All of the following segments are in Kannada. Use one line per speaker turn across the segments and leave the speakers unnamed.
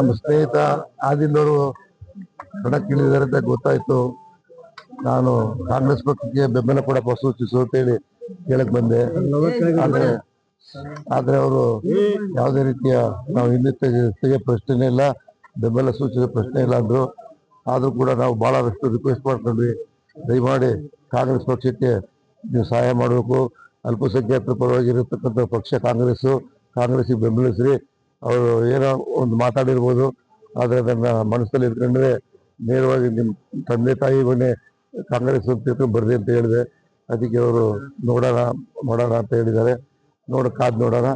ನಮ್ಮ ಸ್ನೇಹಿತ ಆದಿಲ್ವರು ಕಣಕ್ಕಿಳಿದಾರೆ ಅಂತ ಗೊತ್ತಾಯ್ತು. ನಾನು ಕಾಂಗ್ರೆಸ್ ಪಕ್ಷಕ್ಕೆ ಬೆಂಬಲ ಕೊಡಪ್ಪ ಸೂಚಿಸು ಅಂತೇಳಿ ಕೇಳಕ್ ಬಂದೆ. ಆದ್ರೆ ಅವರು ಯಾವುದೇ ರೀತಿಯ ನಾವು ಹಿಂದೆ ತೆಗೆ ಪ್ರಶ್ನೆ ಇಲ್ಲ, ಬೆಂಬಲ ಸೂಚಿಸೋ ಪ್ರಶ್ನೆ ಇಲ್ಲ ಅಂದ್ರು. ಆದ್ರೂ ಕೂಡ ನಾವು ಬಹಳಷ್ಟು ರಿಕ್ವೆಸ್ಟ್ ಮಾಡ್ಕೊಂಡ್ವಿ, ದಯಮಾಡಿ ಕಾಂಗ್ರೆಸ್ ಪಕ್ಷಕ್ಕೆ ನೀವು ಸಹಾಯ ಮಾಡಬೇಕು. ಅಲ್ಪಸಂಖ್ಯಾತರ ಪರವಾಗಿರತಕ್ಕಂಥ ಪಕ್ಷ ಕಾಂಗ್ರೆಸ್ಗೆ ಬೆಂಬಲಿಸ್ರಿ. ಅವರು ಏನೋ ಒಂದು ಮಾತಾಡಿರ್ಬೋದು, ಆದರೆ ಅದನ್ನ ಮನಸ್ಸಲ್ಲಿ ಇಟ್ಕೊಂಡ್ರೆ ನೇರವಾಗಿ ನಿಮ್ಮ ತಂದೆ ತಾಯಿ ಮನೆ ಕಾಂಗ್ರೆಸ್ ಅಂತ ಬರ್ರಿ ಅಂತ ಹೇಳಿದೆ. ಅದಕ್ಕೆ ಅವರು ನೋಡೋಣ ಅಂತ ಹೇಳಿದ್ದಾರೆ. ಕಾದ್ ನೋಡೋಣ.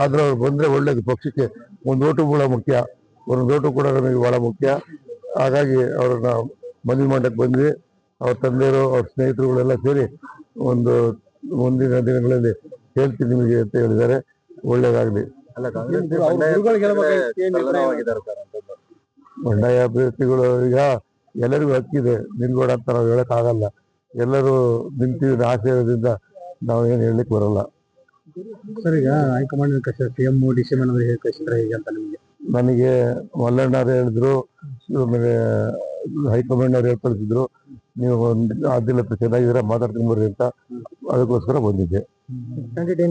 ಆದ್ರೆ ಅವ್ರು ಬಂದ್ರೆ ಒಳ್ಳೇದು. ಪಕ್ಷಕ್ಕೆ ಒಂದು ಓಟು ಕೂಡ ಮುಖ್ಯ, ಒಂದು ಓಟು ಕೂಡ ನಮಗೆ ಬಹಳ ಮುಖ್ಯ. ಹಾಗಾಗಿ ಅವ್ರನ್ನ ಮದುವೆ ಮಾಡಕ್ಕೆ ಬಂದ್ವಿ. ಅವ್ರ ತಂದೆಯರು ಅವ್ರ ಸ್ನೇಹಿತರುಗಳೆಲ್ಲ ಸೇರಿ ಒಂದು ಮುಂದಿನ ದಿನಗಳಲ್ಲಿ ಹೇಳ್ತೀನಿ ನಿಮಗೆ ಅಂತ ಹೇಳಿದ್ದಾರೆ. ಒಳ್ಳೇದಾಗ್ಲಿ. ಬಂಡಾಯ ಅಭ್ಯರ್ಥಿಗಳು ಈಗ ಎಲ್ಲರಿಗೂ ಹಕ್ಕಿದೆ, ನಿಲ್ಬೇಡ ಅಂತ ನಾವು ಹೇಳಕ್ ಆಗಲ್ಲ. ಎಲ್ಲರೂ ನಿಂತೀವಿ ಆಸೆ ಇರೋದ್ರಿಂದ ನಾವು ಏನು ಹೇಳಲಿಕ್ಕೆ ಬರಲ್ಲ.
ಸರ್, ಈಗ ಹೈಕಮಾಂಡ್ ಸಿಎಂ ಡಿಸಿಎಂ ಕಳಿಸಿದ್ರೆ ಹೇಗೆ ಅಂತ ನಿಮಗೆ?
ನನಗೆ ಮಲ್ಲಣ್ಣವ್ರು ಹೇಳಿದ್ರು, ಆಮೇಲೆ ಹೈಕಮಾಂಡ್ ಅವ್ರು ಹೇಳ್ಕಳಿಸಿದ್ರು, ನೀವು ಅದಿಲ್ಲ ಚೆನ್ನಾಗಿದ್ರೆ ಮಾತಾಡ್ಕೊಂಡು ಬರ್ರಿ ಅಂತ. ಅದಕ್ಕೋಸ್ಕರ ಬಂದಿದ್ದೆ.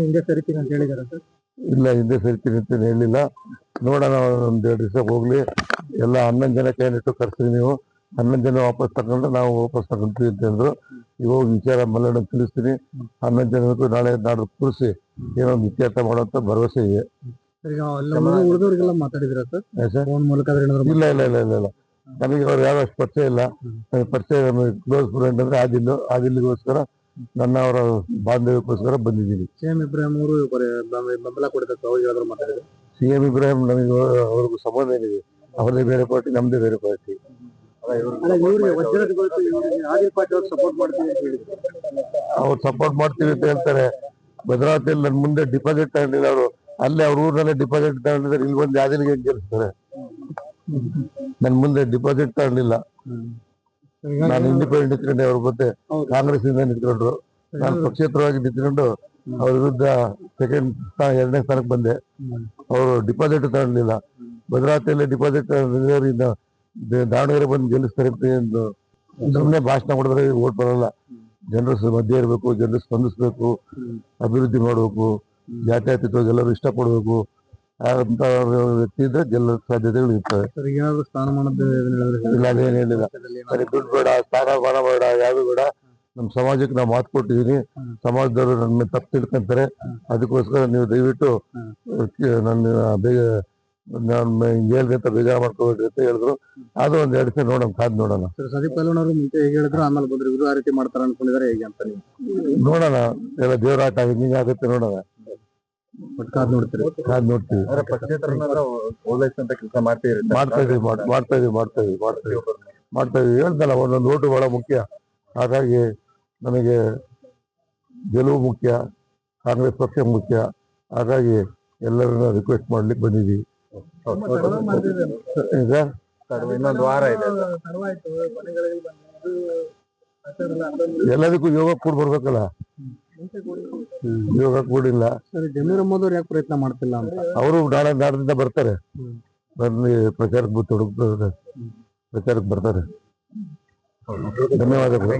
ಹಿಂದೆ ಸರಿತೀನಿ ಅಂತ ಹೇಳಿದಾರೆ ಸರ್?
ಇಲ್ಲ, ಹಿಂದೆ ಸರಿತೀನಿ ಅಂತ ಹೇಳಿಲ್ಲ. ನೋಡೋಣ, ಒಂದ್ 2 ದಿವಸ ಹೋಗ್ಲಿ. ಎಲ್ಲ 11 ಜನ ಕ್ಯಾಂಡಿಡೇಟ್ ಕರ್ಸ್ರಿ, ನೀವು 11 ಜನ ವಾಪಸ್ ತಗೊಂಡ್ರೆ ನಾವು ವಾಪಸ್ ತಗೊಂತೀವಿ ಅಂತ ಹೇಳಿದ್ರು. ಇವಾಗ ವಿಚಾರ ಮಲ್ಲಣ್ಣ ತಿಳಿಸ್ತೀನಿ. 11 ಜನಕ್ಕೂ ನಾಡ್ದು ಕೂರಿಸಿ ಏನೋ ಒಂದು ಇತ್ಯರ್ಥ ಮಾಡುವಂತ ಭರವಸೆ ಇದೆ.
ಉಳಿದವರಿಗೆಲ್ಲ ಮಾತಾಡಿದ್ರ ಸರ್ ಫೋನ್ ಮೂಲಕ?
ಇಲ್ಲ ಇಲ್ಲ ಇಲ್ಲ ಇಲ್ಲ ಇಲ್ಲ, ನನಗೆ ಅವ್ರು ಯಾವ ಅಷ್ಟು ಪರಿಚಯ ಇಲ್ಲ. ನನಗೆ ಪರಿಚಯ ಕ್ಲೋಸ್ ಫ್ರೆಂಡ್ ಅಂದ್ರೆ ಆದಿಲ್ಗೋಸ್ಕರ ನನ್ನ ಅವರ ಬಾಂಧವ್ಯಕ್ಕೋಸ್ಕರ ಬಂದಿದ್ದೀನಿ.
ಸಿಎಂ ಇಬ್ರಾಹಿಂ ಅವರು ಬೆಂಬಲ ಕೊಡಬೇಕು, ಅವ್ರು ಮಾತಾಡಿದ್ರು.
ಸಿಎಂ ಇಬ್ರಾಹಿಂ ನಮಗೆ ಅವ್ರಿಗೂ ಸಂಬಂಧ ಏನಿದೆ? ಅವ್ರದೇ ಬೇರೆ ಪಾರ್ಟಿ, ನಮ್ದೇ ಬೇರೆ ಪಾರ್ಟಿ. ಅವ್ರು ಸಪೋರ್ಟ್ ಮಾಡ್ತೀವಿ ಅಂತ ಹೇಳ್ತಾರೆ. ಭದ್ರಾವತಿಯಲ್ಲಿ ನನ್ನ ಮುಂದೆ ಡಿಪಾಸಿಟ್ ತಗೊಂಡಿಲ್ಲ ಅವರು. ಅಲ್ಲೇ ಅವ್ರ ಊರಿನಲ್ಲೇ ಡಿಪಾಸಿಟ್ ತಗೊಂಡಿದ್ದಾರೆ. ಇಲ್ಲಿ ಬಂದು ಯಾವ್ದಿಲ್ಗೆ ಗೆಲ್ಲಿಸ್ತಾರೆ? ನನ್ ಮುಂದೆ ಡಿಪಾಸಿಟ್ ತಗೊಂಡಿಲ್ಲ. ನಾನು ಇಂಡಿಪೆಂಡೆಂಟ್ ನಿಂತ್ಕೊಂಡೆ, ಅವ್ರ ಮತ್ತೆ ಕಾಂಗ್ರೆಸ್ ಇಂದ ನಿಂತ್ಕೊಂಡ್ರು. ನಾನು ಪಕ್ಷೇತರವಾಗಿ ನಿಂತ್ಕೊಂಡು ಅವ್ರ ವಿರುದ್ಧ ಎರಡನೇ ಸ್ಥಾನಕ್ಕೆ ಬಂದೆ. ಅವರು ಡಿಪಾಸಿಟ್ ತಗೊಂಡಿಲ್ಲ. ಭದ್ರಾವತಿಯಲ್ಲಿ ಡಿಪಾಸಿಟ್ ತಗೊಂಡಿದ್ದರಿಂದ ದಾವಣಗೆರೆ ಬಂದು ಗೆಲ್ಲಿಸ್ತಾರೆ ಅಂತ ಸುಮ್ಮನೆ ಭಾಷಣ ಮಾಡಿದ್ರೆ ಓಟ್ ಬರಲ್ಲ. ಜನರ ಮಧ್ಯೆ ಇರಬೇಕು, ಜನರು ಸ್ಪಂದಿಸ್ಬೇಕು, ಅಭಿವೃದ್ಧಿ ಮಾಡಬೇಕು, ಜಾತ್ಯತೀತವಾಗಿ ಎಲ್ಲರೂ ಇಷ್ಟಪಡ್ಬೇಕು ಅಂತ ವ್ಯಕ್ತಿ ಇದ್ರೆ ಗೆಲ್ಲೋ ಸಾಧ್ಯತೆಗಳು ಇರ್ತವೆ. ಇಲ್ಲ, ಅದೇನು ಹೇಳಿಲ್ಲ. ಸರಿ, ದುಡ್ಡು ಬೇಡ, ಸ್ಥಾನಮಾನ ಬೇಡ, ಯಾವುದು ಬೇಡ. ನಮ್ಮ ಸಮಾಜಕ್ಕೆ ನಾವು ಮಾತು ಕೊಟ್ಟಿದ್ದೀನಿ. ಸಮಾಜದವರು ನನ್ನ ಮೇಲೆ ತಪ್ಪು ತಿಳ್ಕೊಂತಾರೆ. ಅದಕ್ಕೋಸ್ಕರ ನೀವು ದಯವಿಟ್ಟು ನಾನು ಹೇಳ್ದೆ ಅಂತ ಬೇಜಾರು ಮಾಡ್ಕೋಬೇಡ್ರಿ ಅಂತ ಹೇಳಿದ್ರು. ಅದು ಒಂದ್ 2 ದಿವಸ ನೋಡೋಣ, ಕಾದ್ ನೋಡೋಣ.
ಸಂದೀಪ್ ಪೈಲವಾನ್ ಮುಂಚೆ ಹೇಗೆ ಹೇಳಿದ್ರು, ಆಮೇಲೆ ಬಂದ್ರು, ಇವರು ಆ ರೀತಿ ಮಾಡ್ತಾರ ಅನ್ಕೊಂಡಿದ್ದಾರೆ ಹೇಗೆ ಅಂತ ನೀವು
ನೋಡೋಣ. ಎಲ್ಲ ದೇವರಾಟ ಹಿಂಗೆ ಆಗುತ್ತೆ, ನೋಡೋಣ.
ಕಾದ್ ನೋಡ್ತೀವಿ.
ಹೇಳ್ದಲ್ಲ, ಒಂದೊಂದು ಓಟು ಬಹಳ ಮುಖ್ಯ. ಹಾಗಾಗಿ ನಮಗೆ ಗೆಲುವು ಮುಖ್ಯ, ಕಾಂಗ್ರೆಸ್ ಪಕ್ಷ ಮುಖ್ಯ. ಹಾಗಾಗಿ ಎಲ್ಲರನ್ನ ರಿಕ್ವೆಸ್ಟ್ ಮಾಡ್ಲಿಕ್ಕೆ ಬಂದಿದ್ದೀವಿ.
ಇನ್ನೊಂದು ವಾರ ಇದೆ.
ಎಲ್ಲದಕ್ಕೂ ಯೋಗ ಕೂಡ ಬರ್ಬೇಕಲ್ಲ. ಯೋಗ ಕೂಡಿಲ್ಲ.
ಜಮೀರ್ ಅಹ್ಮದ್ ಅವ್ರು ಯಾಕೆ ಪ್ರಯತ್ನ ಮಾಡ್ತಿಲ್ಲ ಅಂತ?
ಅವರು ನಾಡದಿಂದ ಬರ್ತಾರೆ, ಬಂದು ಪ್ರಚಾರಕ್ಕೆ ಬರ್ತಾರೆ. ಧನ್ಯವಾದಗಳು.